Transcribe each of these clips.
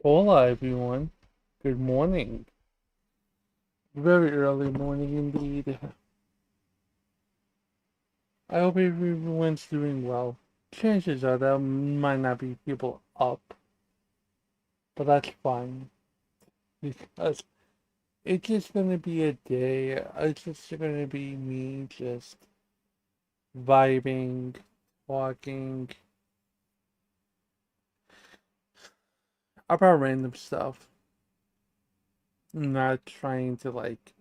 Hola everyone, good morning. Very early morning indeed. I hope everyone's doing well. Chances are there might not be people up, but that's fine. Because it's just gonna be a day, it's just gonna be me just vibing, talking about random stuff. Not trying to like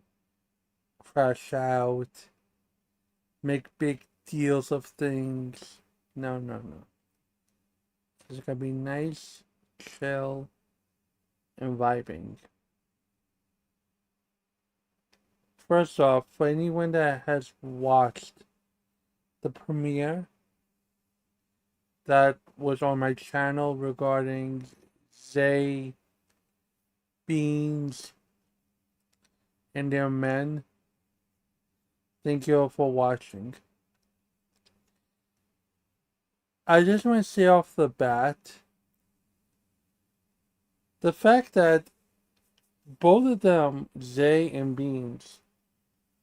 crash out, make big deals of things. No, no, no. It's gonna be nice, chill, and vibing. First off, for anyone that has watched the premiere that was on my channel regarding Zay, Beans, and their men, thank you all for watching. I just want to say off the bat, the fact that both of them, Zay and Beans,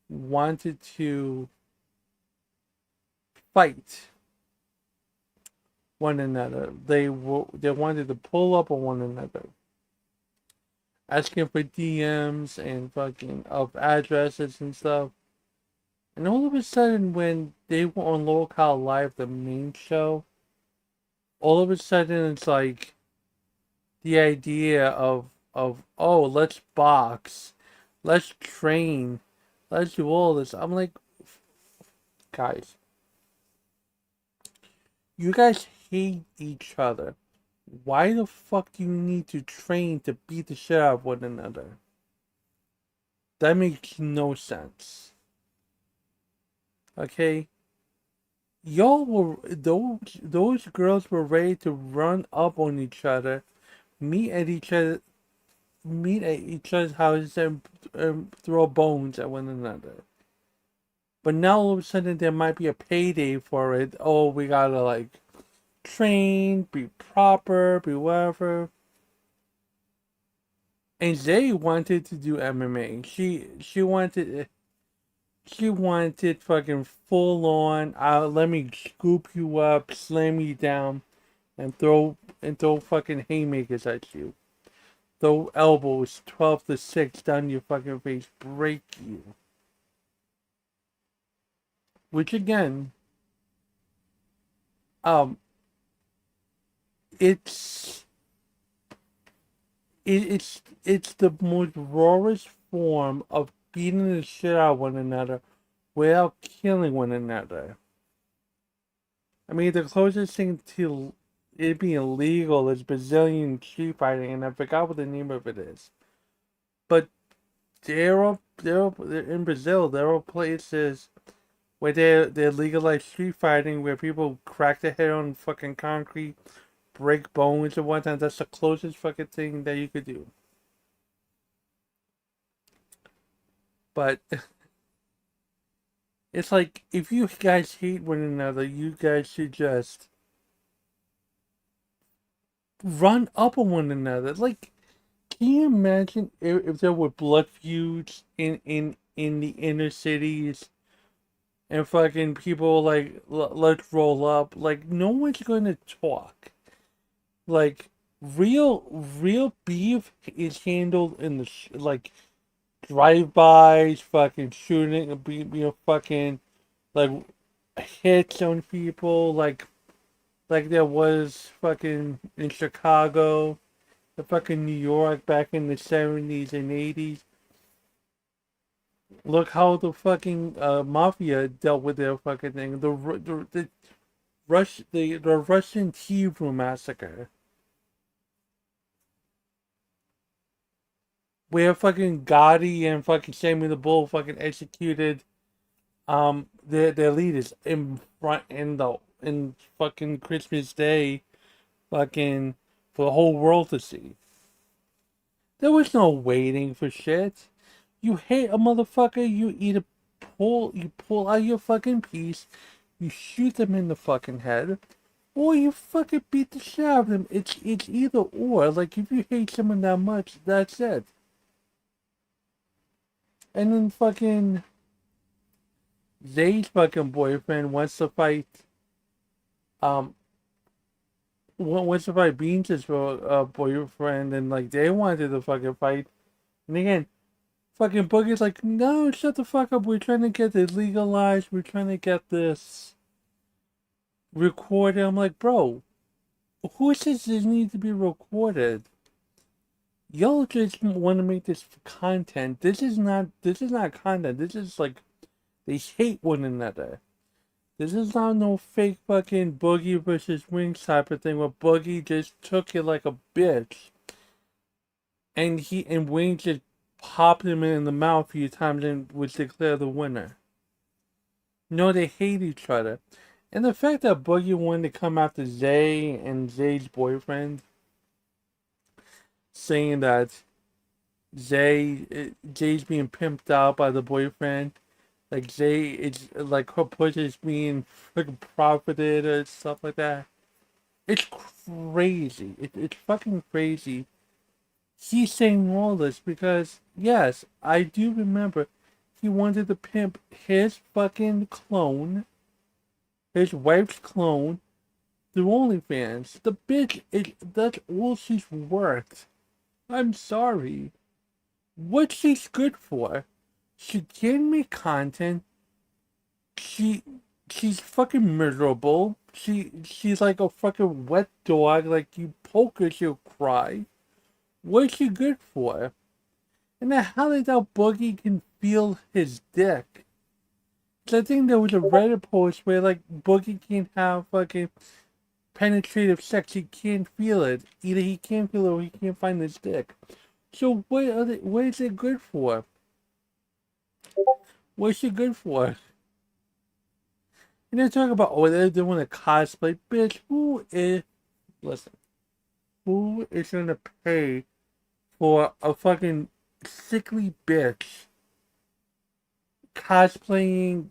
wanted to fight one another. They wanted to pull up on one another, asking for DMs and fucking of addresses and stuff. And all of a sudden, when they were on Local Live, the main show, all of a sudden it's like the idea of oh, let's box, let's train, let's do all this. I'm like, guys, you guys hate each other. Why the fuck do you need to train to beat the shit out of one another? That makes no sense. Okay? Y'all were those girls were ready to run up on each other, meet at each other meet at each other's houses and throw bones at one another. But now all of a sudden there might be a payday for it. Oh, we gotta like train, be proper, be whatever. And Zay wanted to do MMA. She wanted fucking full on. Let me scoop you up, slam you down, and throw fucking haymakers at you. Throw elbows 12 to 6 down your fucking face, break you. Which again, um, it's it's the most rawest form of beating the shit out of one another without killing one another. I mean, the closest thing to it being illegal is Brazilian street fighting, and I forgot what the name of it is. But there in Brazil. There are places where they legalize street fighting, where people crack their head on fucking concrete, break bones and whatnot. That's the closest fucking thing that you could do. But it's like if you guys hate one another, you guys should just run up on one another. Like, can you imagine if there were blood feuds in the inner cities and fucking people like let's roll up? Like, no one's gonna talk. Like, real beef is handled in the like drive-bys, fucking shooting, fucking like hits on people, like there was fucking in Chicago, the fucking New York back in the 70s and 80s. Look how the fucking mafia dealt with their fucking thing. The Russian tea room massacre, where fucking Gotti and fucking Sammy the Bull fucking executed their leaders in front in fucking Christmas Day, fucking for the whole world to see. There was no waiting for shit. You hate a motherfucker, you either pull out your fucking piece, you shoot them in the fucking head, or you fucking beat the shit out of them. It's either or. Like, if you hate someone that much, that's it. And then fucking Zay's fucking boyfriend wants to fight um wants to fight Beans' boyfriend, and like they wanted to fucking fight. And again, fucking Boogie's like, no, shut the fuck up. We're trying to get this legalized. We're trying to get this recorded. I'm like, bro, who says this needs to be recorded? Y'all just want to make this content. This is not content. This is like they hate one another. This is not no fake fucking Boogie versus Wings type of thing where Boogie just took it like a bitch. And Wings just popped him in the mouth a few times and was declared the winner. No, they hate each other. And the fact that Boogie wanted to come after Zay and Zay's boyfriend, saying that Zay's being pimped out by the boyfriend, like Zay, it's like her pussy is being freaking profited or stuff like that. It's crazy. It's fucking crazy. He's saying all this because, yes, I do remember he wanted to pimp his fucking clone, his wife's clone, through OnlyFans. The bitch, that's all she's worth. I'm sorry. What she's good for? She can make content. She she's fucking miserable. She's like a fucking wet dog. Like you poke her, she'll cry. What's she good for? And then how did that Boogie can feel his dick? 'Cause I think there was a Reddit post where like Boogie can't have fucking penetrative sex. He can't feel it. Either he can't feel it or he can't find his dick. So what is it good for? What's it good for? And they're talking about, oh, they want to cosplay. Bitch, listen, who is going to pay for a fucking sickly bitch cosplaying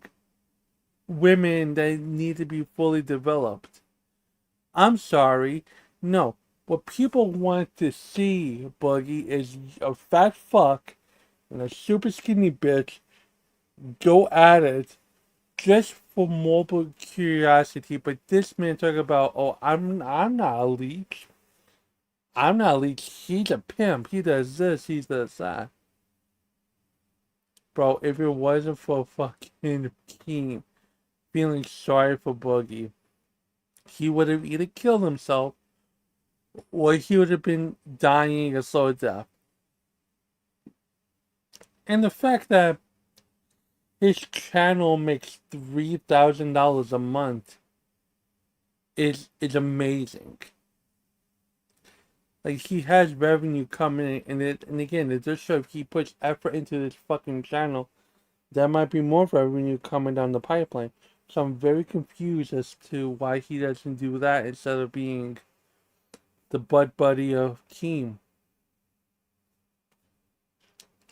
women that need to be fully developed? I'm sorry. No. What people want to see, Buggy, is a fat fuck and a super skinny bitch go at it just for morbid curiosity. But this man talking about, oh, I'm not a leech. I'm not a leech. He's a pimp. He does this. He does that. Bro, if it wasn't for fucking King feeling sorry for Boogie, he would have either killed himself or he would have been dying a slow death. And the fact that his channel makes $3,000 a month is amazing. Like he has revenue coming in, and again, it just shows if he puts effort into this fucking channel, there might be more revenue coming down the pipeline. So I'm very confused as to why he doesn't do that instead of being the butt buddy of Keem.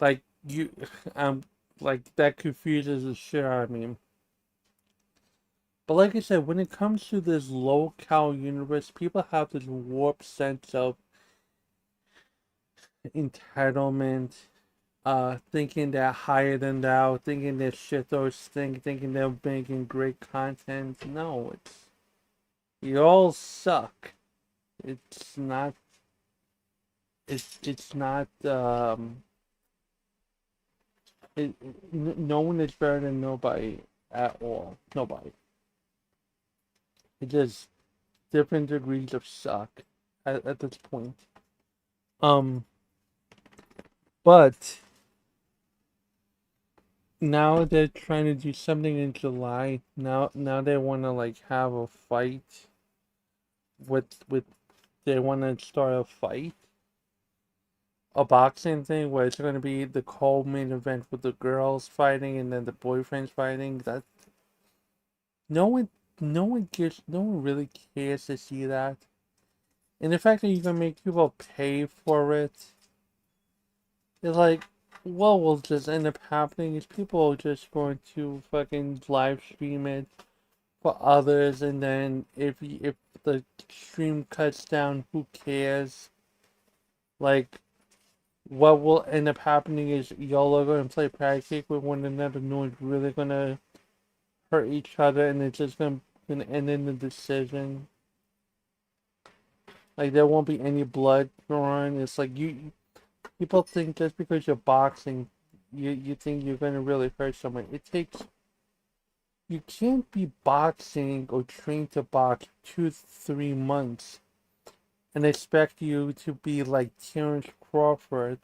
Like you, I'm like that confuses the shit out of me. But like I said, when it comes to this low cal universe, people have this warped sense of entitlement, thinking they're higher than thou, thinking they're shit those things, thinking they're making great content. No, it's you all suck. It's not. It's not. No one is better than nobody at all. Nobody. It's just different degrees of suck at this point. Um, but now they're trying to do something in July. Now they want to like have a fight with they want to start a fight, a boxing thing where it's going to be the co-main event with the girls fighting and then the boyfriends fighting. That no one, no one really cares to see that. And the fact that you can make people pay for it is like, what will just end up happening is people are just going to fucking live stream it for others, and then if the stream cuts down, who cares? Like, what will end up happening is y'all are going to play pancake with one another. No one's really going to hurt each other, and it's just gonna end in the decision. Like, there won't be any blood drawn. It's like people think just because you're boxing, you think you're going to really hurt someone. It takes you can't be boxing or trained to box 2-3 months and expect you to be like Terrence Crawford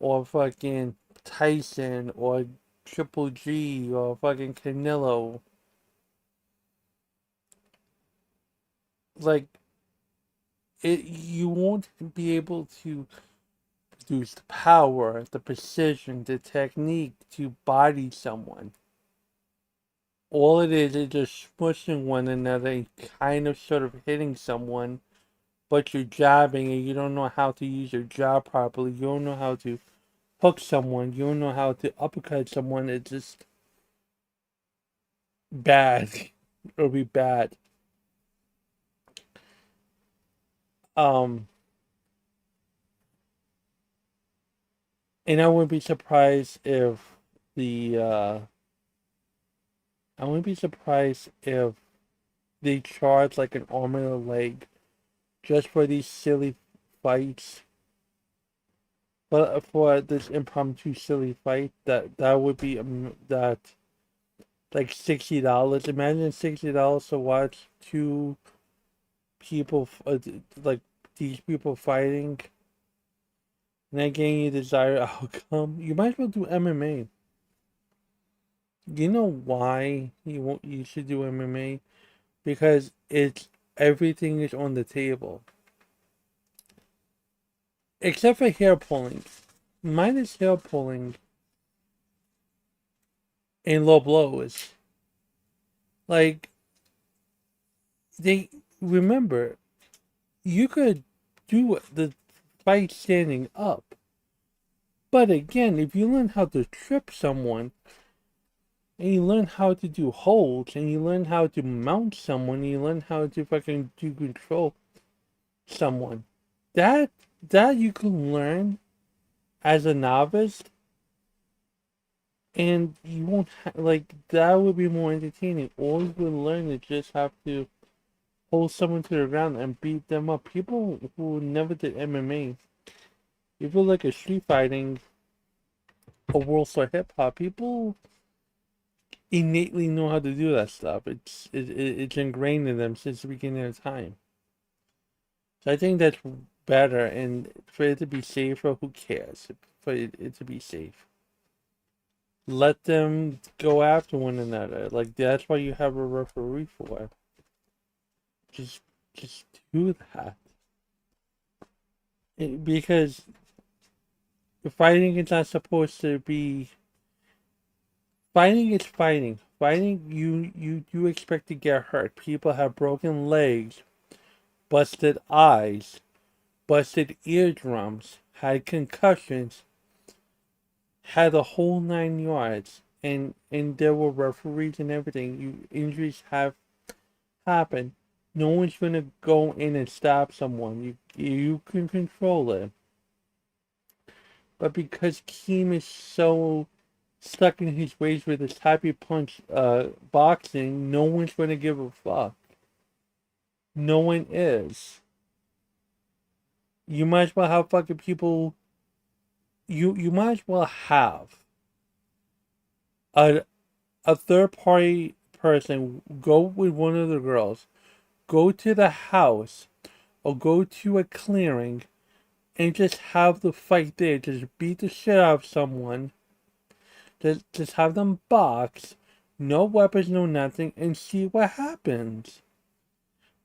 or fucking Tyson or Triple G or fucking Canelo. Like you won't be able to produce the power, the precision, the technique to body someone. All it is just smushing one another and kind of sort of hitting someone, but you're jabbing and you don't know how to use your jab properly. You don't know how to hook someone. You don't know how to uppercut someone. It's just bad. It'll be bad. Um, and I wouldn't be surprised if the I wouldn't be surprised if they charge like an arm and a leg just for these silly fights. But for this impromptu silly fight, that would be that like $60. Imagine $60 to watch two people like these people fighting, and that getting you desired outcome. You might as well do MMA. You know why you won't? You should do MMA because it's everything is on the table except for hair pulling. Mine is hair pulling and low blows. Like they remember, you could do the fight standing up, but again, if you learn how to trip someone and you learn how to do holds and you learn how to mount someone, and you learn how to fucking do control someone, that that you can learn as a novice, and you won't like that would be more entertaining. All you would learn is just have to hold someone to the ground and beat them up. People who never did MMA, if you look at street fighting or world star hip hop, people innately know how to do that stuff. It's ingrained in them since the beginning of time. So I think that's better, and for it to be safer, who cares? For it to be safe, let them go after one another. Like that's why you have a referee for. just just do that. Because fighting is not supposed to be fighting is fighting. Fighting, you expect to get hurt. People have broken legs, busted eyes, busted eardrums, had concussions, had the whole 9 yards, and there were referees and everything. Injuries have happened. No one's gonna go in and stop someone. You can control it. But because Keem is so stuck in his ways with his happy punch boxing, no one's gonna give a fuck. No one is. You might as well have fucking people. You might as well have a third party person go with one of the girls, go to the house, or go to a clearing, and just have the fight there. Just beat the shit out of someone. Just have them box, no weapons, no nothing, and see what happens.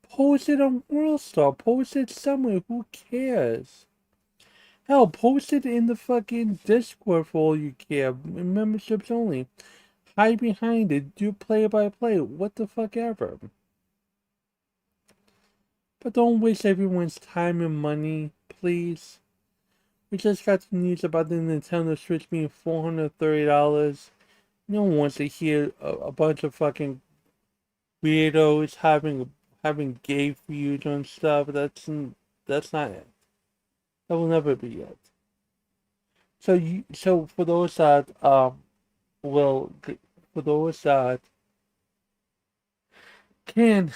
Post it on WorldStar. Post it somewhere. Who cares? Hell, post it in the fucking Discord for all you care. Memberships only. Hide behind it. Do play by play. What the fuck ever. But don't waste everyone's time and money, please. We just got the news about the Nintendo Switch being $430. No one wants to hear a bunch of fucking weirdos having gay feuds and stuff. That's not it. That will never be it. So for those that will for those that can,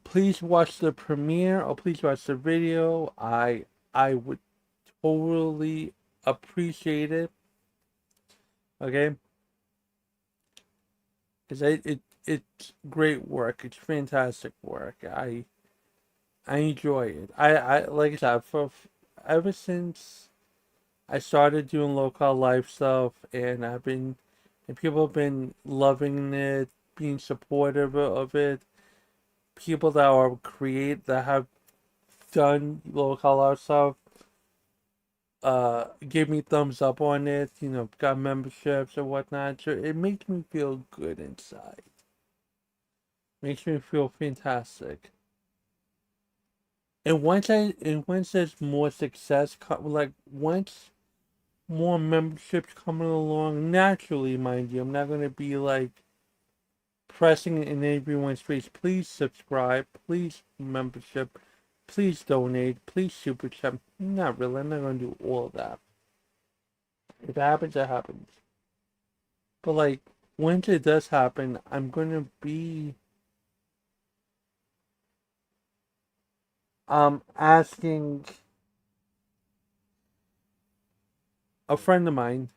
please watch the premiere or please watch the video. I would totally appreciate it. Okay, because it's great work. It's fantastic work. I enjoy it. I like I said for ever since I started doing local life stuff, and people have been loving it, being supportive of it. People that have done local life stuff, give me thumbs up on it. Got memberships or whatnot. So it makes me feel good inside. Makes me feel fantastic. And once there's more success, like once more memberships coming along naturally, mind you. I'm not gonna be like pressing in everyone's face. Please subscribe. Please membership. Please donate. Please super chat. Not really. I'm not gonna do all of that. If it happens, it happens. But like once it does happen, I'm gonna be asking a friend of mine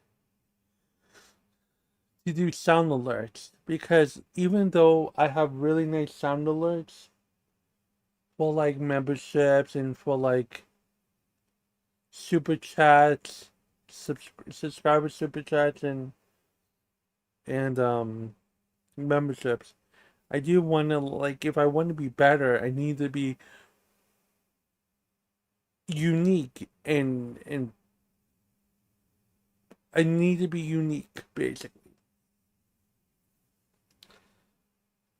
to do sound alerts because even though I have really nice sound alerts for like memberships and for like super chats, subscriber super chats and memberships, I do want to like if I want to be better, I need to be unique and I need to be unique basically.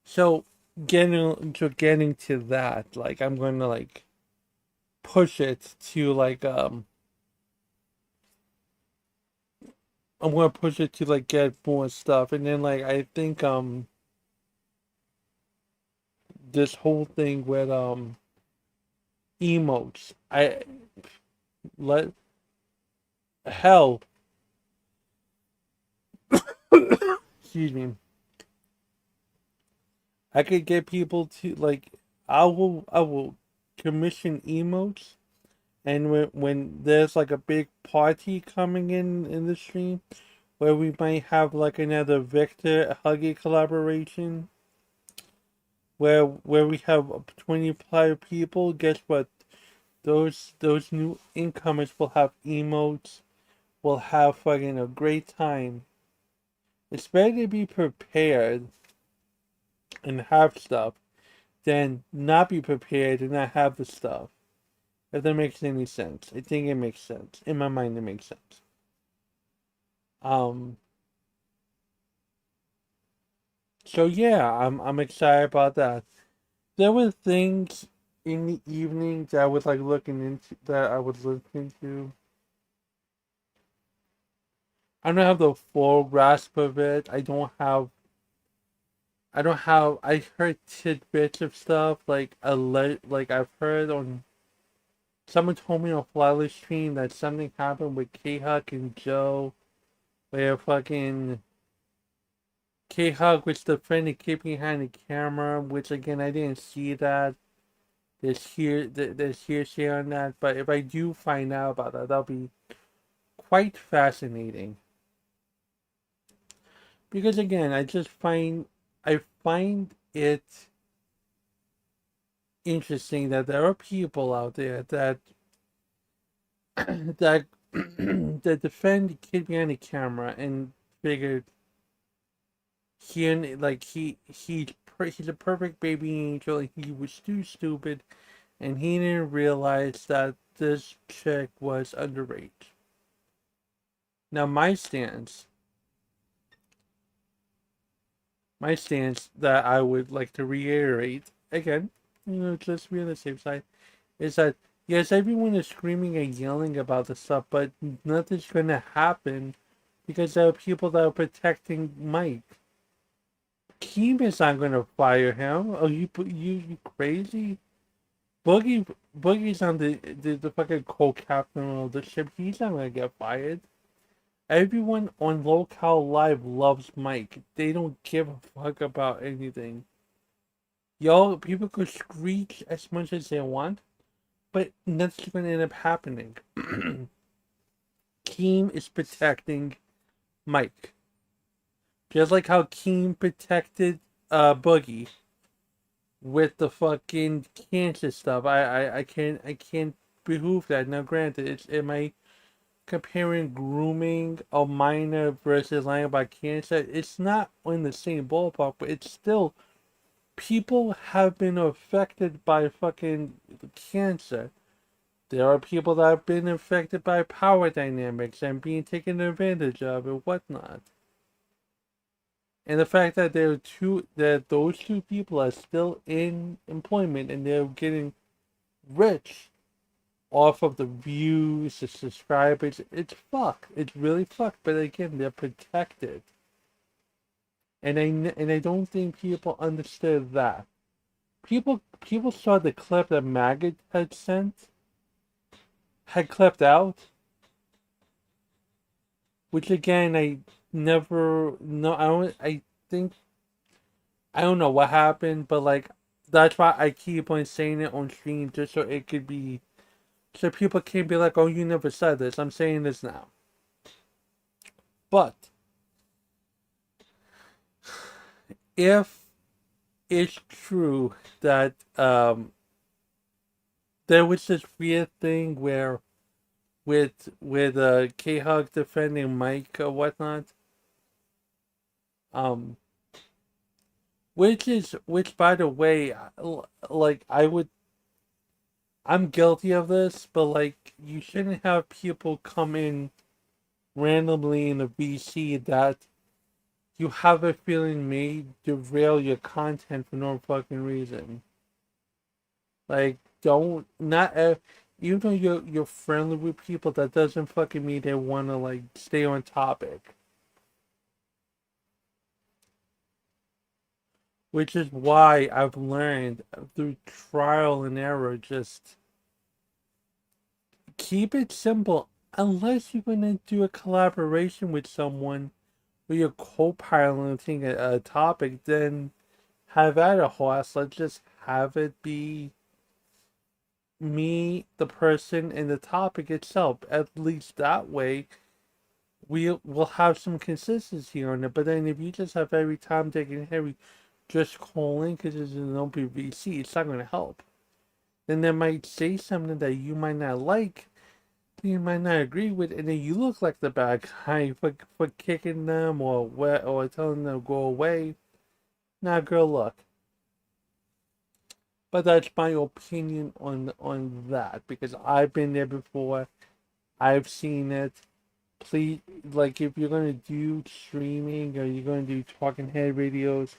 So getting to that, like I'm going to like push it to like I'm gonna push it to like get more stuff, and then like I think this whole thing with emotes, I let hell, excuse me, I could get people to like I will commission emotes, and when there's like a big party coming in the stream where we might have like another Victor Huggy collaboration where we have 25 people, guess what? Those new incomers will have emotes, will have fucking a great time. It's better to be prepared and have stuff than not be prepared and not have the stuff. If that makes any sense. I think it makes sense. In my mind it makes sense. Um so yeah, I'm excited about that. There were things in the evening that I was like looking into that I was listening to. I don't have the full grasp of it. I heard tidbits of stuff like I've heard on someone told me on Flawless Stream that something happened with K Huck and Joe where fucking K Huck was the friend that kept behind the camera, which again I didn't see that. There's hearsay on that, but if I do find out about that, that'll be quite fascinating. Because again, I find it interesting that there are people out there that that that defend the kid behind the camera and figured he's a perfect baby angel and he was too stupid and he didn't realize that this chick was underage. Now my stance that I would like to reiterate again, just be on the safe side, is that yes, everyone is screaming and yelling about the stuff, but nothing's gonna happen because there are people that are protecting Mike. Keem is not gonna fire him. Oh, you crazy? Boogie Boogie's on the fucking co-captain of the ship. He's not gonna get fired. Everyone on Local Live loves Mike. They don't give a fuck about anything. Y'all, people could screech as much as they want, but nothing's gonna end up happening. Keem is protecting Mike. Just like how Keem protected Boogie with the fucking cancer stuff. I can't behoove that. Now granted, am I comparing grooming a minor versus lying about cancer? It's not in the same ballpark, but it's still people have been affected by fucking cancer. There are people that have been affected by power dynamics and being taken advantage of and whatnot. And the fact that those two people are still in employment and they're getting rich off of the views, the subscribers, it's fucked. It's really fucked. But again, they're protected. And I don't think people understood that. People saw the clip that Maggot had clipped out, which again I never no I think I don't know what happened, but like that's why I keep on saying it on stream just so it could be so people can't be like, oh, you never said this. I'm saying this now. But if it's true that there was this weird thing where with K Hug defending Mike or whatnot, um, which by the way, like I'm guilty of this, but like you shouldn't have people come in randomly in a VC that you have a feeling may derail your content for no fucking reason. Like, don't not even though you're friendly with people, that doesn't fucking mean they want to like stay on topic. Which is why I've learned through trial and error, just keep it simple. Unless you're gonna do a collaboration with someone where you're co-piloting a topic, then have at it, horse. Let's just have it be me, the person, and the topic itself. At least that way, we will have some consistency on it. But then if you just have every time taking Harry just calling because it's an open VC, it's not going to help. Then they might say something that you might not like, you might not agree with, and then you look like the bad guy for kicking them or telling them to go away. Nah, girl, look. But that's my opinion on that because I've been there before. I've seen it. Please, like if you're gonna do streaming or you're gonna do talking head videos,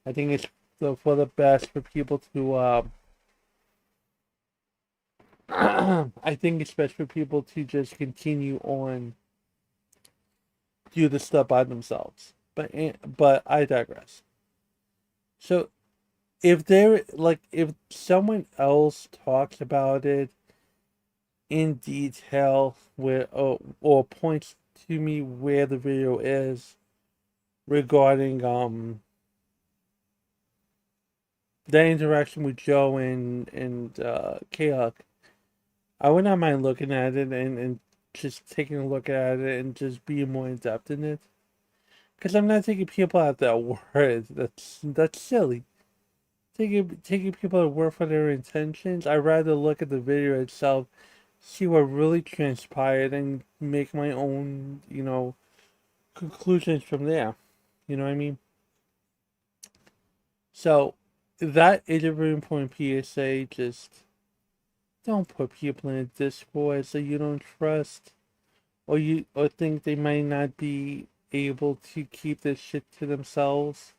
I think it's for the best for people to. I think it's best for people to just continue on do the stuff by themselves. But I digress. So if someone else talks about it in detail where or points to me where the video is regarding the interaction with Joe and Chaos, I would not mind looking at it and just taking a look at it and just being more in depth in it. Because I'm not taking people at their word. That's silly. Taking people at word for their intentions. I'd rather look at the video itself, see what really transpired, and make my own, conclusions from there. You know what I mean? So that is a very important PSA. Just don't put people in a Discord that you don't trust or think they might not be able to keep this shit to themselves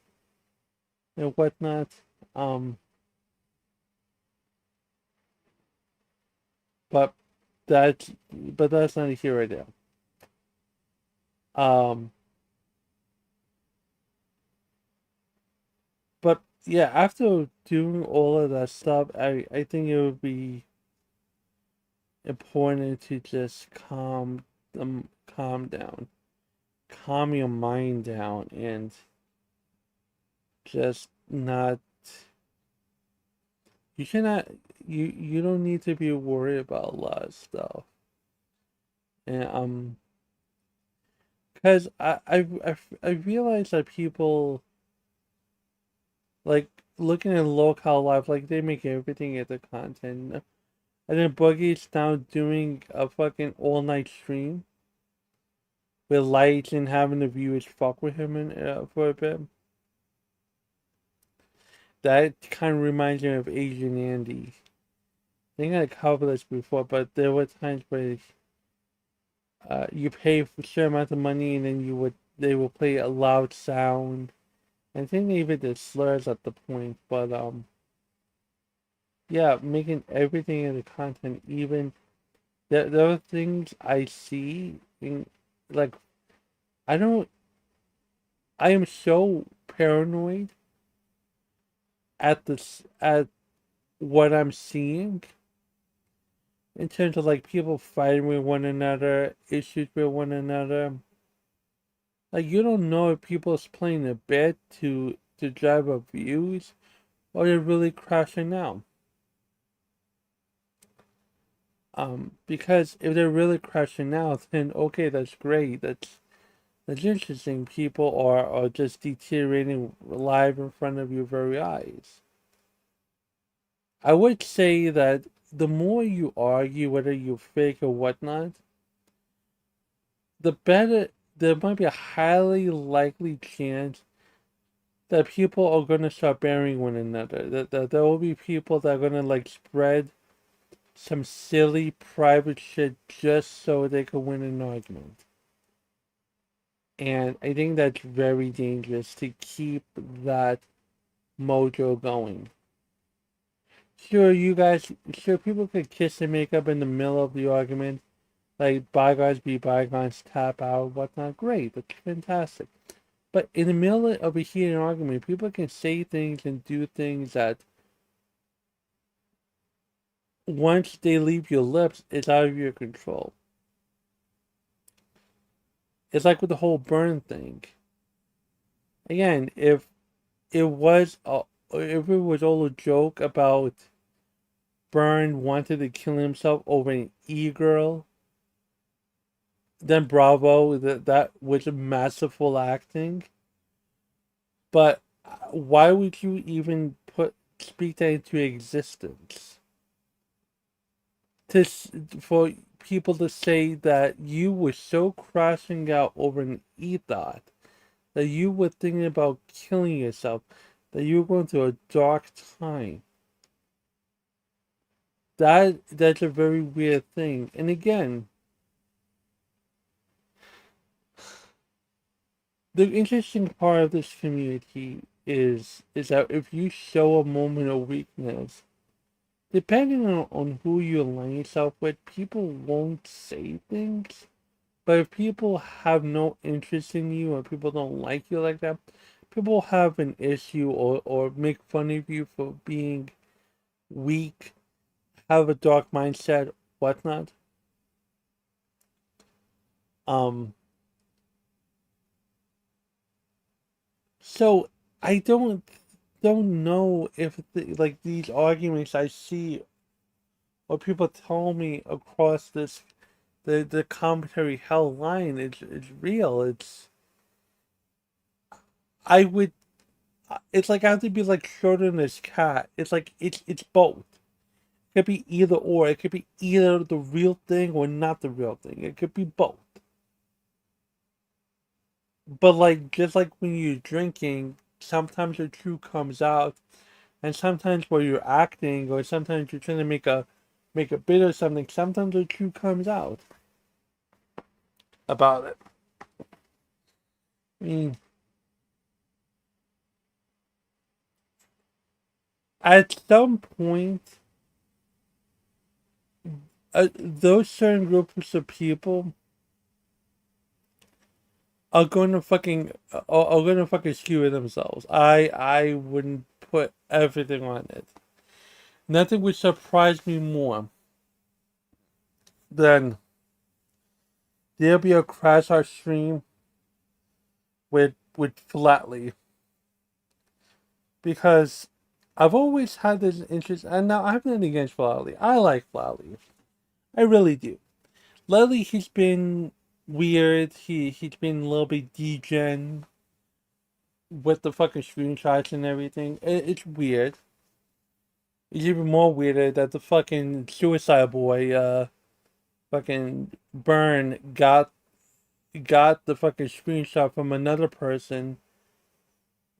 and whatnot. Um, but that's not here right now. Um, but yeah, after doing all of that stuff, I think it would be important to just calm down, calm your mind down, and just not. You should not. You don't need to be worried about a lot of stuff, and because I realize that people like looking at local life, like they make everything into content. And then Boogie's now doing a fucking all night stream with lights and having the viewers fuck with him for a bit. That kind of reminds me of Asian Andy. I think I covered this before, but there were times where you pay for a certain amount of money and then they will play a loud sound. I think they even did slurs at the point, but yeah, making everything in the content even there are things I see in like I don't I am so paranoid at what I'm seeing in terms of like people fighting with one another, issues with one another. Like you don't know if people's playing a bet to drive up views or they're really crashing out. Because if they're really crashing out, then okay, that's great. That's interesting. People are just deteriorating live in front of your very eyes. I would say that the more you argue whether you're fake or whatnot, the better there might be a highly likely chance that people are gonna start burying one another. That there will be people that are gonna like spread some silly private shit just so they can win an argument. And I think that's very dangerous to keep that mojo going. Sure, people could kiss and make up in the middle of the argument, like bygones be bygones, tap out, whatnot. Great, that's fantastic. But in the middle of a heated argument, people can say things and do things that once they leave your lips, it's out of your control. It's like with the whole burn thing. Again, if it was all a joke about Byrne wanted to kill himself over an e-girl, then bravo, that was masterful acting. But why would you even speak that into existence? To for people to say that you were so crashing out over an e-thought that you were thinking about killing yourself, that you were going through a dark time. that's a very weird thing. And again, the interesting part of this community is that if you show a moment of weakness, depending on who you align yourself with, people won't say things. But if people have no interest in you or people don't like you like that, people have an issue or make fun of you for being weak, have a dark mindset, whatnot. Um, so I don't know if like these arguments I see or people tell me across the commentary hell line is real. I would it's like I have to be like Schrodinger's cat. It's like it's both. It could be either or. It could be either the real thing or not the real thing. It could be both. But like just like when you're drinking, sometimes the truth comes out, and sometimes while you're acting, or sometimes you're trying to make a bit of something, sometimes the truth comes out about it. I mean, at some point, those certain groups of people are going to fucking skewer themselves. I wouldn't put everything on it. Nothing would surprise me more than there'll be a crash art stream with Flatley because I've always had this interest, and now I have nothing against Flatley. I like Flatley, I really do. Lately, he's been weird. He's been a little bit degen with the fucking screenshots and everything. It's weird. It's even more weirder that the fucking Suicide Boy, fucking Burn got the fucking screenshot from another person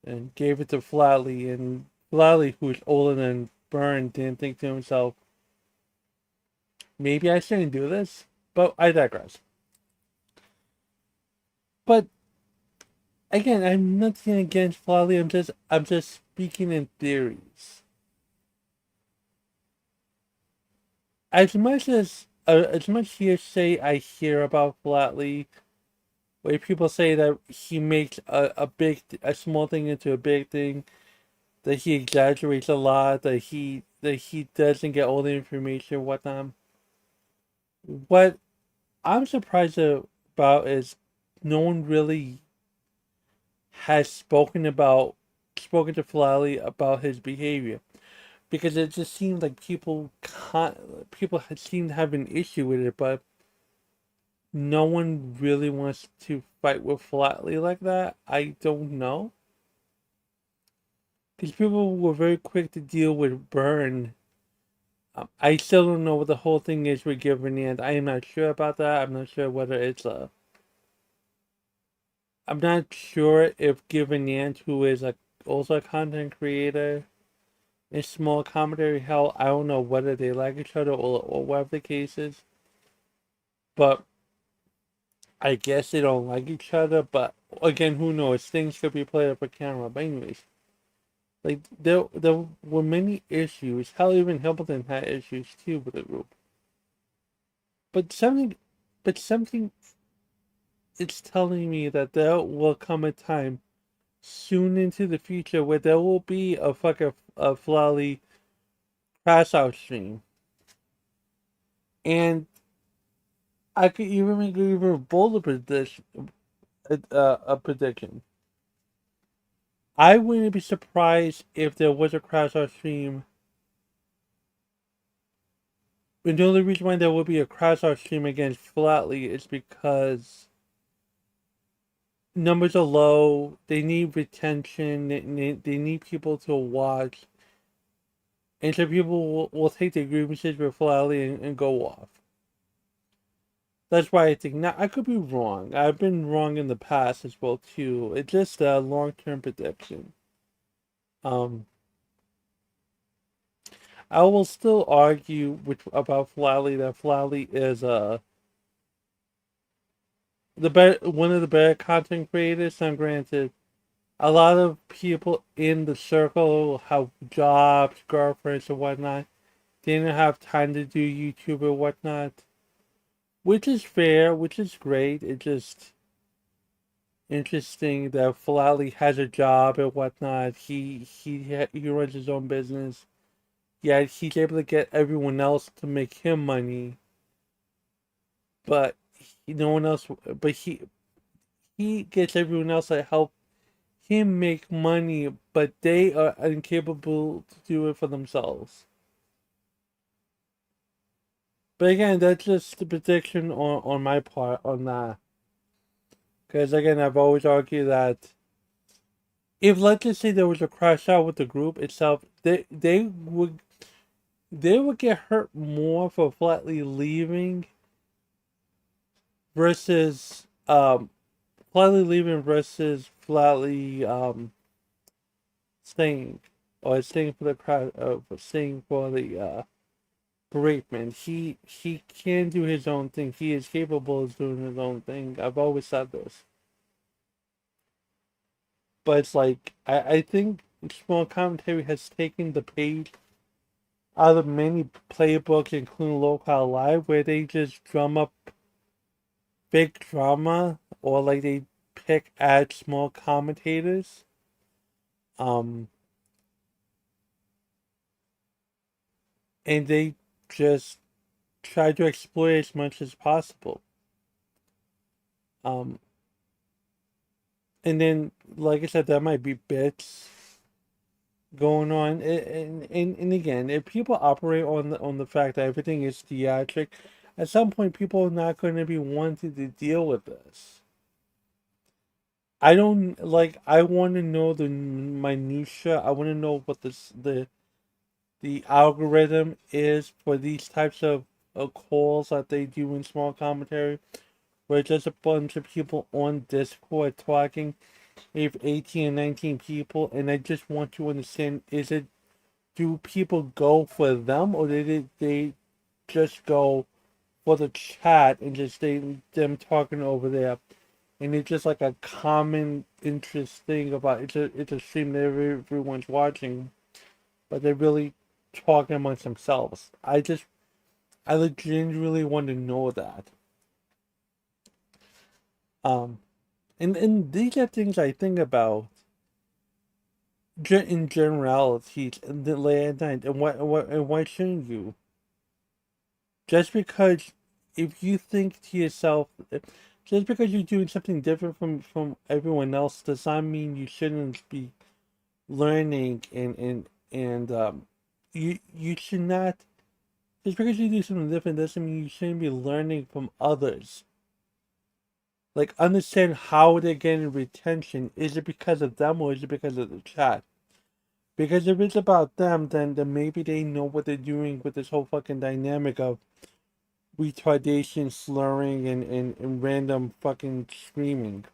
and gave it to Flatley, and Flatley, who's older than Burn, didn't think to himself, maybe I shouldn't do this. But I digress. But again, I'm nothing against Flatley. I'm just speaking in theories. As much hearsay I hear about Flatley, where people say that he makes a small thing into a big thing, that he exaggerates a lot, that he doesn't get all the information, whatnot. What I'm surprised about is no one really has spoken to Flatley about his behavior, because it just seems like people seem to have an issue with it, but no one really wants to fight with Flatley like that. I don't know. These people were very quick to deal with Burn. I still don't know what the whole thing is with Givernand. I am not sure about that. I'm not sure whether it's a. I'm not sure if Givernand, who is also a content creator, is small commentary hell. I don't know whether they like each other or whatever the case is. But I guess they don't like each other. But again, who knows? Things could be played up for camera. But anyways, like there were many issues. Hell, even Hamilton had issues too with the group. But something it's telling me that there will come a time soon into the future where there will be a fucking a Flawley crash out stream, and I could even make an even bolder prediction. A prediction. I wouldn't be surprised if there was a crash out stream. And the only reason why there will be a crash out stream against Flatley is because numbers are low. They need retention. They need people to watch. And so people will take their grievances with Flatley and go off. That's why I think now I could be wrong. I've been wrong in the past as well too. It's just a long term prediction. Um, I will still argue about Flatley that Flatley is one of the better content creators. And granted, a lot of people in the circle have jobs, girlfriends, and whatnot. They don't have time to do YouTube or whatnot, which is fair, which is great. It's just interesting that Flatley has a job and whatnot. He runs his own business. Yet he's able to get everyone else to make him money, but no one else. But he gets everyone else to help him make money, but they are incapable to do it for themselves. But again, that's just the prediction on my part on that. Because again, I've always argued that if let's just say there was a crash out with the group itself, they would get hurt more for flatly leaving versus flatly staying or staying for the crowd staying for the bereavement. He can do his own thing. He is capable of doing his own thing. I've always said this. But it's like I think small commentary has taken the page out of many playbooks, including Local Live, where they just drum up big drama or like they add small commentators. Um, and they just try to exploit as much as possible. Um, and then, like I said, there might be bits going on, and again, if people operate on the fact that everything is theatric, at some point, people are not going to be wanting to deal with this. I don't like. I want to know the minutia. I want to know what the algorithm is for these types of calls that they do in small commentary, where it's just a bunch of people on Discord talking. We have 18 and 19 people, and I just want to understand: do people go for them, or did they just go for the chat and just them talking over there? And it's just like a common interest thing about it's a stream that everyone's watching, but they're really talking amongst themselves. I legitimately want to know that. Um, and these are things I think about in generalities in the late at night. And why shouldn't you? Just because if you think to yourself, just because you're doing something different from everyone else does not mean you shouldn't be learning and you should not just because you do something different doesn't mean you shouldn't be learning from others. Like understand how they're getting retention. Is it because of them or is it because of the chat? Because if it's about them, then maybe they know what they're doing with this whole fucking dynamic of retardation, slurring, and random fucking screaming.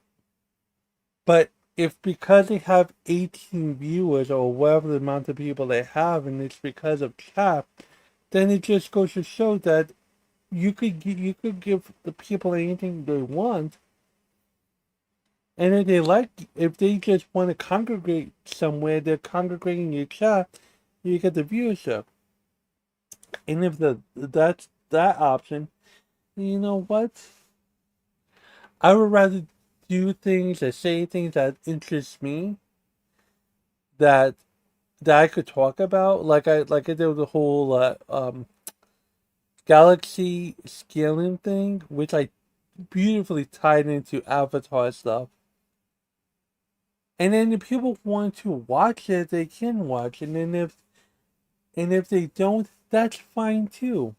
But if because they have 18 viewers or whatever the amount of people they have, and it's because of chat, then it just goes to show that you could give the people anything they want, and if they just want to congregate somewhere, they're congregating in your chat, you get the viewership. And if that's that option, you know what? I would rather do things or say things that interest me that I could talk about, like I did with the whole galaxy scaling thing, which I beautifully tied into Avatar stuff. And then if people want to watch it, they can watch. And if they don't, that's fine too.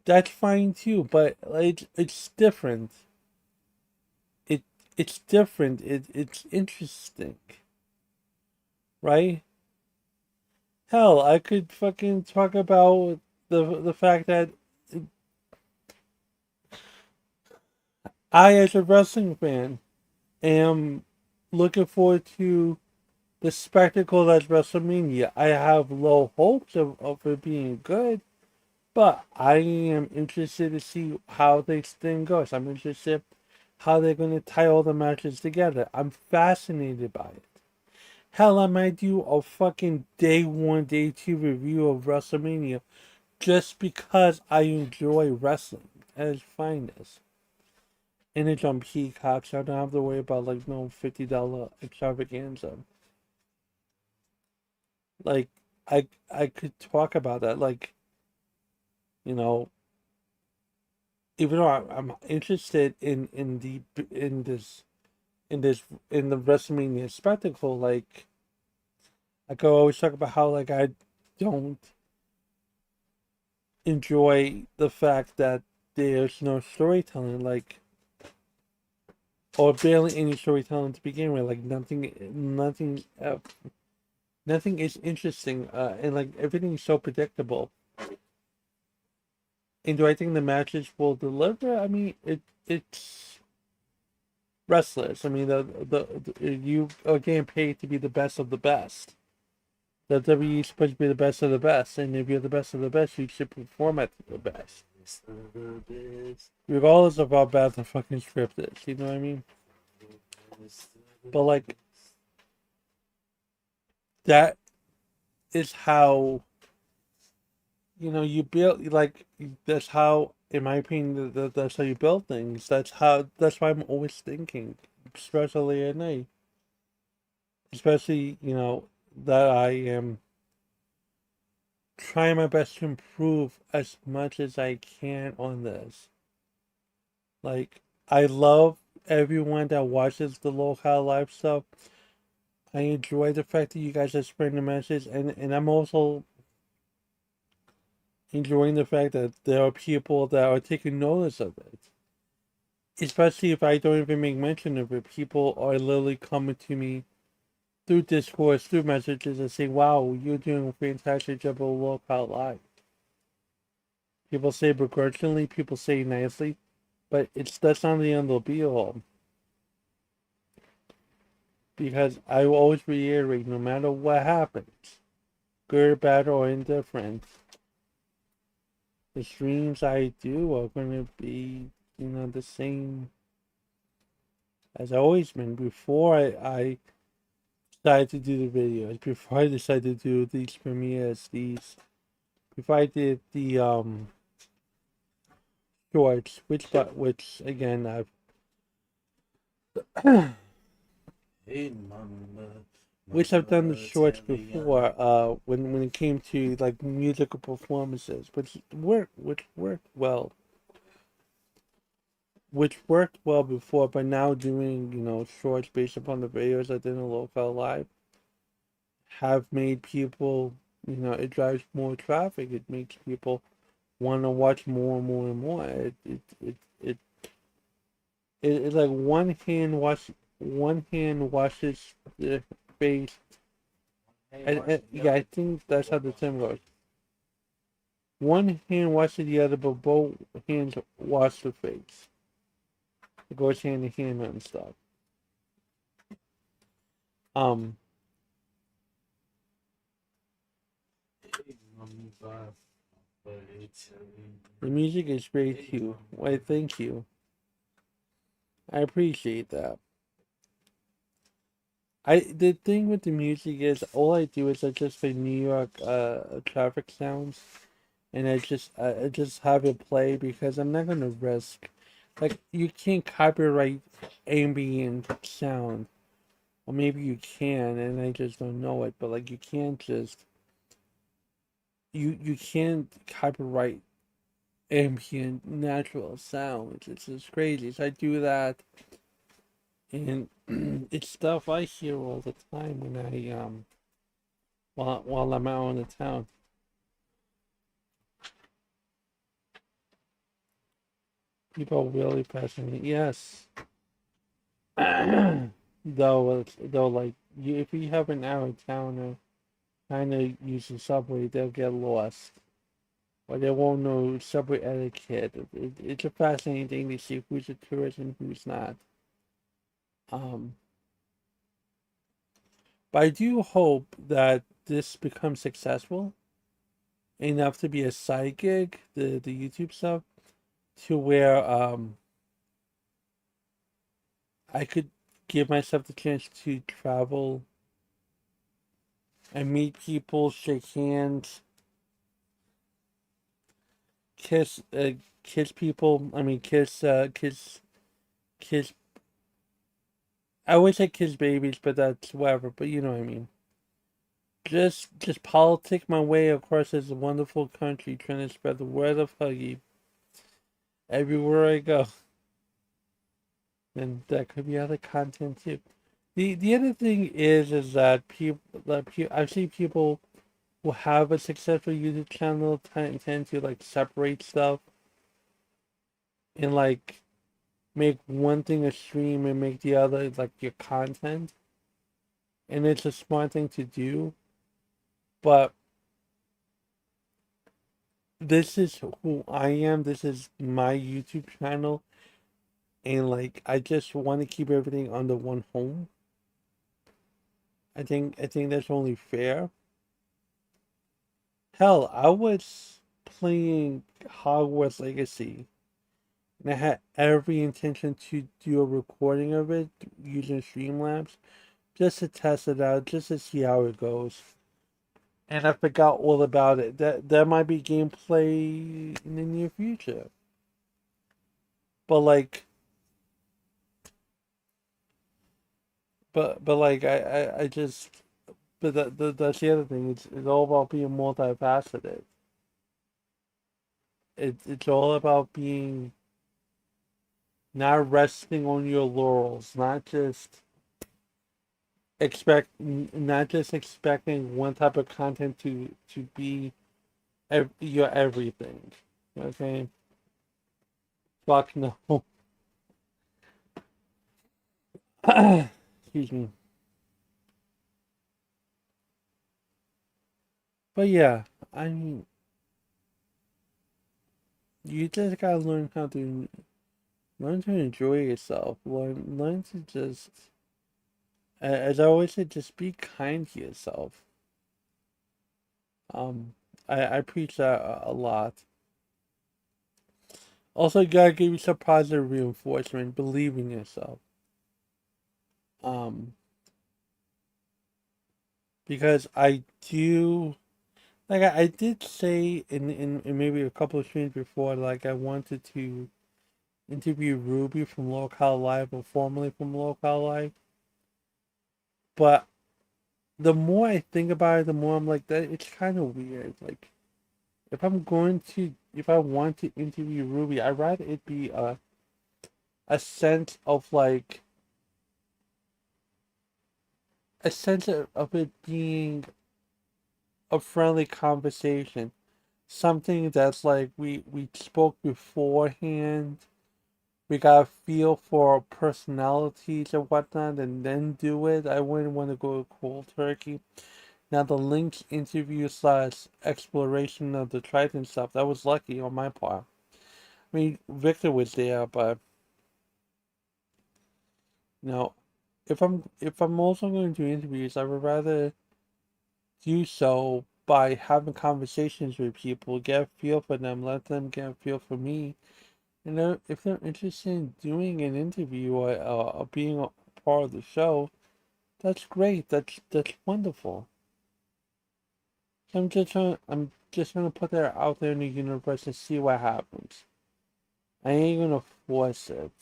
That's fine too. But it's different. It it's different. It's interesting, right? Hell, I could fucking talk about the fact that I, as a wrestling fan, am looking forward to the spectacle that's WrestleMania. I have low hopes of it being good, but I am interested to see how this thing goes. I'm interested how they're going to tie all the matches together. I'm fascinated by it. Hell, I might do a fucking day one, day two review of WrestleMania just because I enjoy wrestling at its finest. And it's on Peacock, so I don't have to worry about like no $50 extravaganza. Like I could talk about that, like, you know, even though I'm interested in this in this in the WrestleMania spectacle, like I could always talk about how like I don't enjoy the fact that there's no storytelling, like, or barely any storytelling to begin with. Like nothing is interesting, and like everything is so predictable. And do I think the matches will deliver? I mean, it's wrestlers. I mean, you are getting paid to be the best of the best. The WWE is supposed to be the best of the best, and if you're the best of the best, you should perform at the best, regardless of how bad the fucking script is. You know what I mean? But like that is how, you build, like, that's how, in my opinion, that's how you build things. That's why I'm always thinking, especially at night, especially, that I am trying my best to improve as much as I can on this. Like, I love everyone that watches the local live stuff. I enjoy the fact that you guys are spreading the message, and I'm also enjoying the fact that there are people that are taking notice of it. Especially if I don't even make mention of it, people are literally coming to me through discourse, through messages, and say, "Wow, you're doing a fantastic job of local live." People say begrudgingly, people say nicely, but that's not the end all be all. Because I will always reiterate, no matter what happens, good, bad, or indifferent, the streams I do are going to be, the same as always been. Before I decided to do the videos, before I decided to do these premieres, before I did the shorts, which again I've which I've done the shorts before, when it came to like musical performances, which worked well before, but now doing, shorts based upon the videos I did in local live have made people, it drives more traffic. It makes people want to watch more and more and more. It's like one hand washes the face. Yeah, I think that's how the term goes. One hand washes the other, but both hands wash the face. It goes hand in hand and stuff. Um, the music is great too. Why, thank you. I appreciate that. The thing with the music is all I do is I just play New York traffic sounds, and I just have it play because I'm not gonna risk, like, you can't copyright ambient sound, or maybe you can and I just don't know it, but like you can't copyright ambient natural sounds. It's just crazy. So I do that, and it's stuff I hear all the time when I while I'm out in the town. People really passionate. Yes. Though, like, if you have an out of towner trying to use the subway, they'll get lost, or they won't know subway etiquette. It's a fascinating thing to see who's a tourist and who's not. Um, But I do hope that this becomes successful enough to be a side gig, the YouTube stuff, to where I could give myself the chance to travel and meet people, shake hands, kiss kiss people. I mean kiss. I always say kiss babies, but that's whatever. But you know what I mean. Just politic my way across this wonderful country, trying to spread the word of Huggy everywhere I go. And that could be other content too. The other thing is that I've seen people who have a successful YouTube channel tend to like separate stuff and like make one thing a stream and make the other like your content. And it's a smart thing to do, but this is who I am. This is my YouTube channel, and like I just want to keep everything under one home. I think that's only fair. Hell, I was playing Hogwarts Legacy, and I had every intention to do a recording of it using Streamlabs just to test it out, just to see how it goes. And I forgot all about it. That might be gameplay in the near future. But like, but like, I just, but that's the other thing. It's all about being multifaceted. It's all about being not resting on your laurels, not just expecting one type of content to be your everything. Okay, fuck no. Excuse me. But yeah, I mean, you just gotta learn to enjoy yourself. Learn to just, as I always say, just be kind to yourself. Um, I preach that a lot. Also, you gotta give yourself positive reinforcement. Believe in yourself. Um, because I do, like I did say in maybe a couple of streams before, like I wanted to interview Ruby from Local Live or formerly from Local Live, but the more I think about it, the more I'm like that. It's kind of weird. Like if I want to interview Ruby, I'd rather it be a sense of like a sense of it being a friendly conversation, something that's like we spoke beforehand. We got a feel for personalities and whatnot, and then do it. I wouldn't want to go cold turkey. Now the Lynx interview slash exploration of the Triton stuff, that was lucky on my part. I mean, Victor was there, but you know, if I'm also going to do interviews, I would rather do so by having conversations with people, get a feel for them, let them get a feel for me. You know, if they're interested in doing an interview or being a part of the show, that's great. That's wonderful. So I'm just trying to put that out there in the universe and see what happens. I ain't gonna force it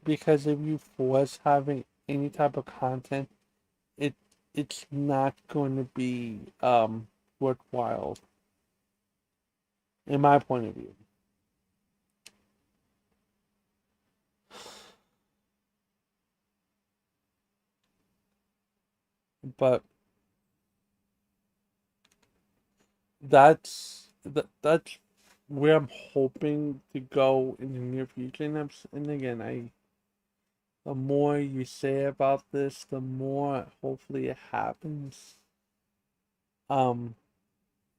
because if you force having any type of content, it it's not going to be worthwhile in my point of view. But that's where I'm hoping to go in the near future. And again, the more you say about this, the more hopefully it happens. Um,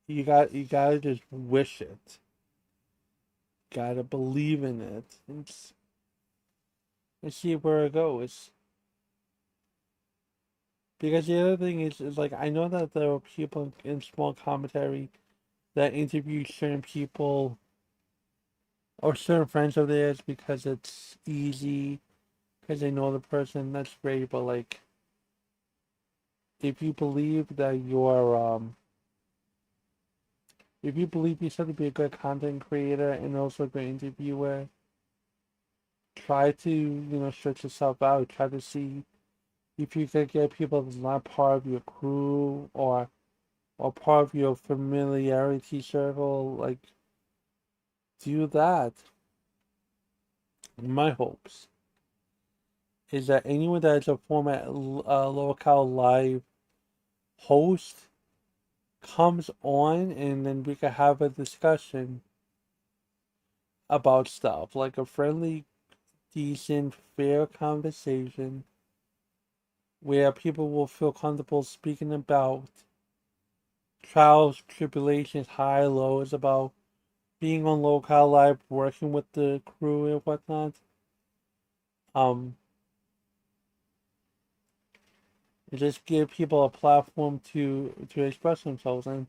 you gotta just wish it. Gotta believe in it. And see where it goes. Because the other thing is like I know that there are people in small commentary that interview certain people or certain friends of theirs because it's easy, because they know the person. That's great, but like if you believe that if you believe yourself to be a good content creator and also a good interviewer, try to stretch yourself out. Try to see if you could get people that's not part of your crew or part of your familiarity circle. Like do that. My hopes is that anyone that is a former local live host comes on and then we can have a discussion about stuff like a friendly, decent, fair conversation where people will feel comfortable speaking about trials, tribulations, high, lows, about being on local live, working with the crew and whatnot. Um, and just give people a platform to express themselves. And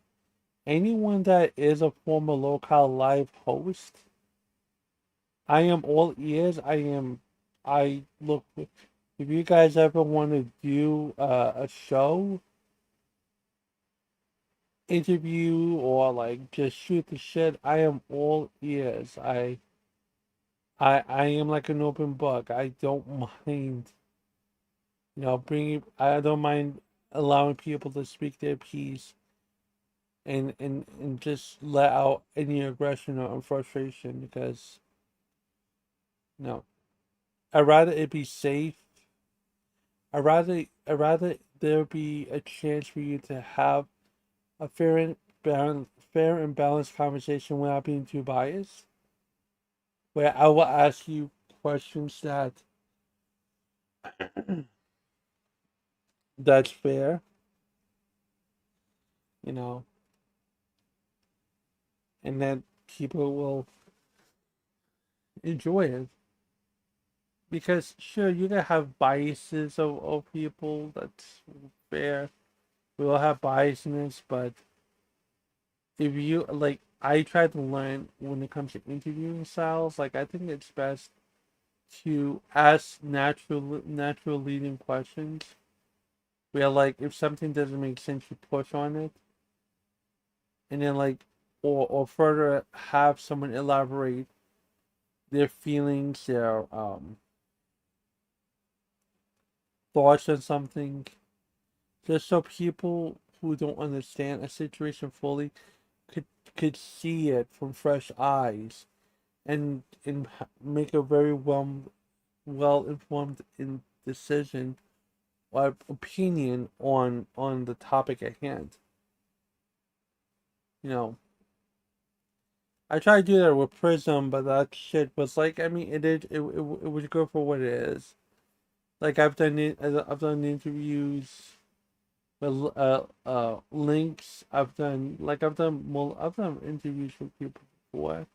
anyone that is a former local live host, I am all ears. I look. If you guys ever want to do a show, interview, or like just shoot the shit, I am all ears. I am like an open book. I don't mind, bringing. I don't mind allowing people to speak their piece and just let out any aggression or frustration because no, I'd rather it be safe. I'd rather there be a chance for you to have a fair and balanced conversation without being too biased. Where I will ask you questions that's fair, you know, and that people will enjoy it. Because sure, you can have biases of people. That's fair. We all have biasness, but if you like, I try to learn when it comes to interviewing styles. Like, I think it's best to ask natural leading questions. Where like, if something doesn't make sense, you push on it, and then like, or further have someone elaborate their feelings, their thoughts on something, just so people who don't understand a situation fully could could see it from fresh eyes and make a very well informed in decision or opinion on the topic at hand. You know, I tried to do that with Prism, but that shit was like, I mean, it was good for what it is. Like I've done interviews with links. I've done interviews with people before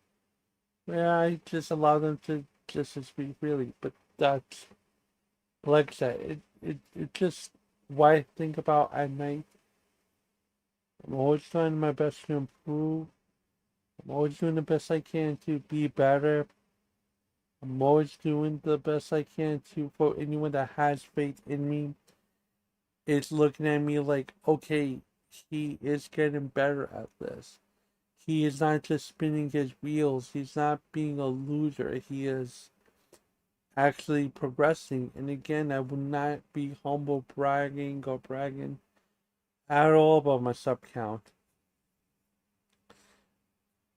where I just allow them to speak freely. But that's like I said, it just what I think about at night. I'm always trying my best to improve. I'm always doing the best I can to be better. I'm always doing the best I can to for anyone that has faith in me is looking at me like, okay, he is getting better at this. He is not just spinning his wheels. He's not being a loser. He is actually progressing. And again, I would not be humble bragging or bragging at all about my sub count.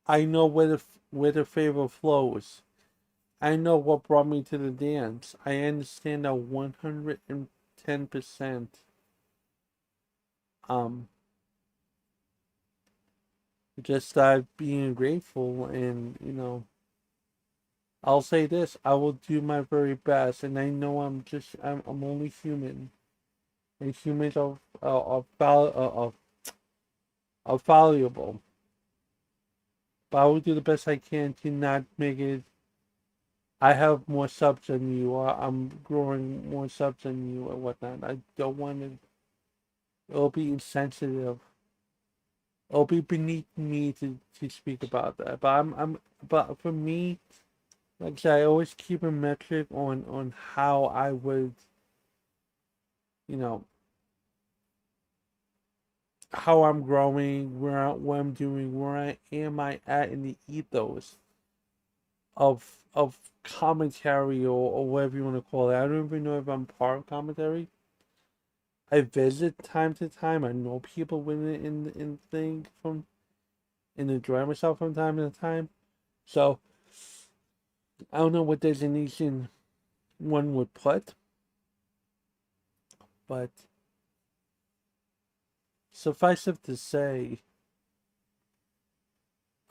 I know where the favor flows. I know what brought me to the dance. I understand that 110%. Um, just being grateful and I'll say this: I will do my very best, and I know I'm only human, and humans are valuable. But I will do the best I can to not make it. I have more subs than you, or I'm growing more subs than you, or whatnot. I don't want to. It'll be insensitive. It'll be beneath me to speak about that. But for me, like I said, I always keep a metric on how I would, you know, how I'm growing, what I'm doing, I at in the ethos of commentary or whatever you want to call it. I don't even know if I'm part of commentary. I visit time to time. I know people within in thing from and enjoy myself from time to time. So I don't know what designation one would put, but suffice it to say,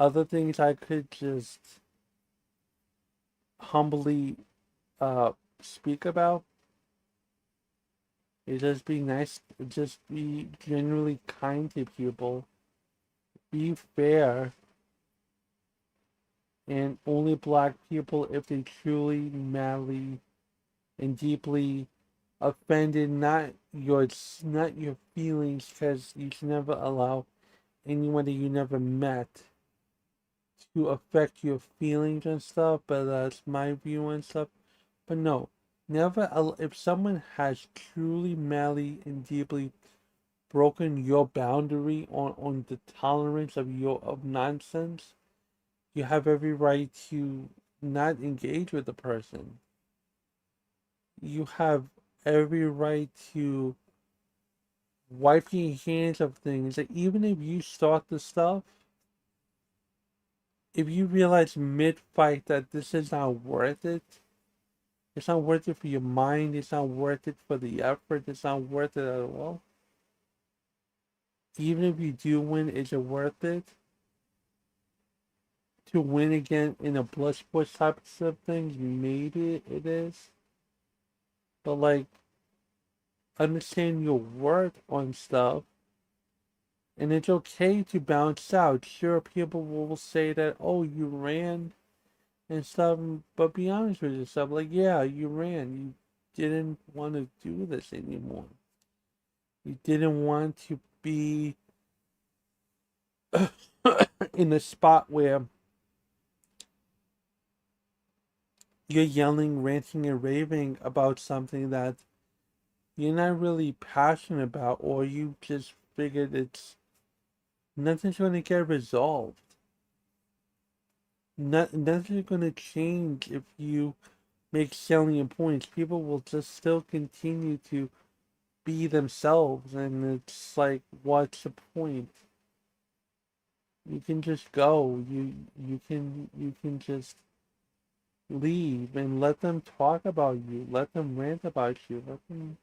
other things I could just humbly uh speak about is just be nice, just be genuinely kind to people, be fair, and only black people if they truly, madly, and deeply offended, not your feelings, because you should never allow anyone that you never met to affect your feelings and stuff. But that's my view and stuff. But no, never. If someone has truly, madly, and deeply broken your boundary on the tolerance of nonsense, you have every right to not engage with the person. You have every right to wipe your hands of things. That even if you start the stuff, if you realize mid fight that this is not worth it, it's not worth it for your mind, it's not worth it for the effort, it's not worth it at all. Even if you do win, is it worth it to win again in a blood sports type of thing? Maybe it is. But like, understand your worth on stuff, and it's okay to bounce out. Sure, people will say that, oh, you ran and stuff, but be honest with yourself. Like, yeah, you ran. You didn't want to do this anymore. You didn't want to be in a spot where you're yelling, ranting, and raving about something that you're not really passionate about, or you just figured it's nothing's going to get resolved. Nothing's going to change if you make salient points. People will just still continue to be themselves, and it's like, what's the point? You can just go. You can just leave and let them talk about you. Let them rant about you. Let them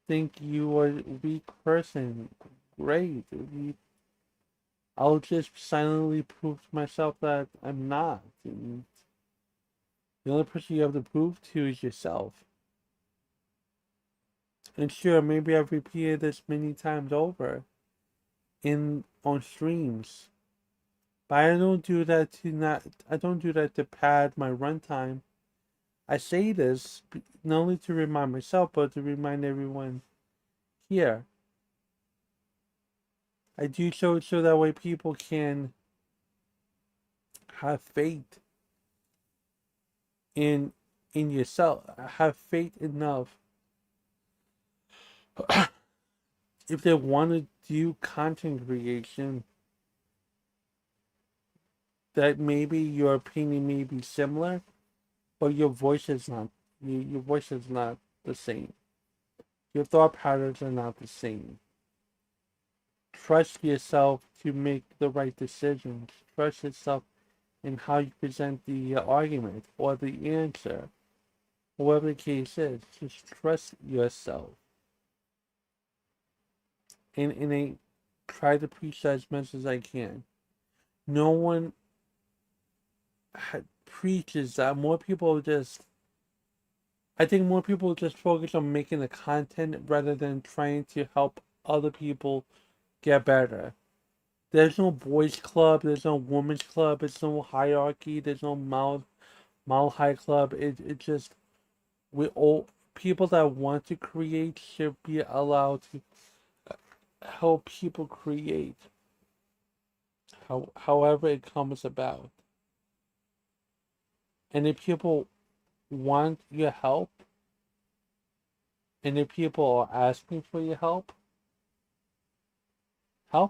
think you are a weak person. Great. I'll just silently prove to myself that I'm not. And the only person you have to prove to is yourself. And sure, maybe I've repeated this many times over in on streams, but I don't do that to pad my runtime. I say this not only to remind myself, but to remind everyone here. I do so that way people can have faith in yourself. Have faith enough if they want to do content creation that maybe your opinion may be similar, but your voice is not. Your voice is not the same. Your thought patterns are not the same. Trust yourself to make the right decisions. Trust yourself in how you present the argument or the answer, whatever the case is. Just trust yourself. And I try to preach that as much as I can. No one preaches that. More people just, I think more people just focus on making the content rather than trying to help other people get better. There's no boys club, there's no women's club, there's no hierarchy, there's no mile high club. It just we all people that want to create should be allowed to help people create, however it comes about. And if people want your help, and if people are asking for your help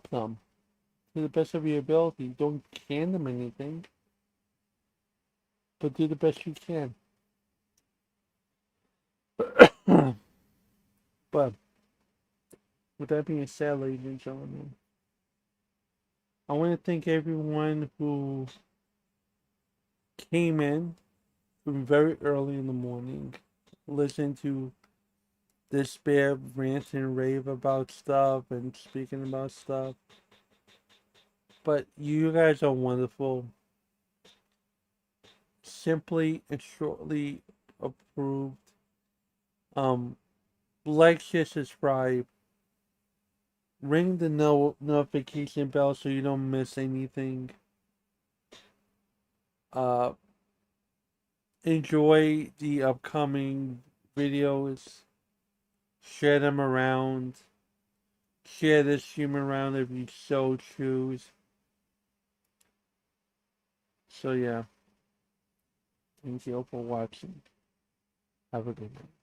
them to the best of your ability. Don't can them anything, but do the best you can. But with that being said, ladies and gentlemen, I want to thank everyone who came in from very early in the morning, listened to this bear rant and rave about stuff and speaking about stuff. But you guys are wonderful. Simply and shortly approved. Um, like, share, subscribe, ring the notification bell so you don't miss anything. Uh, enjoy the upcoming videos. Share them around. Share this stream around if you so choose. So yeah, thank you for watching. Have a good night.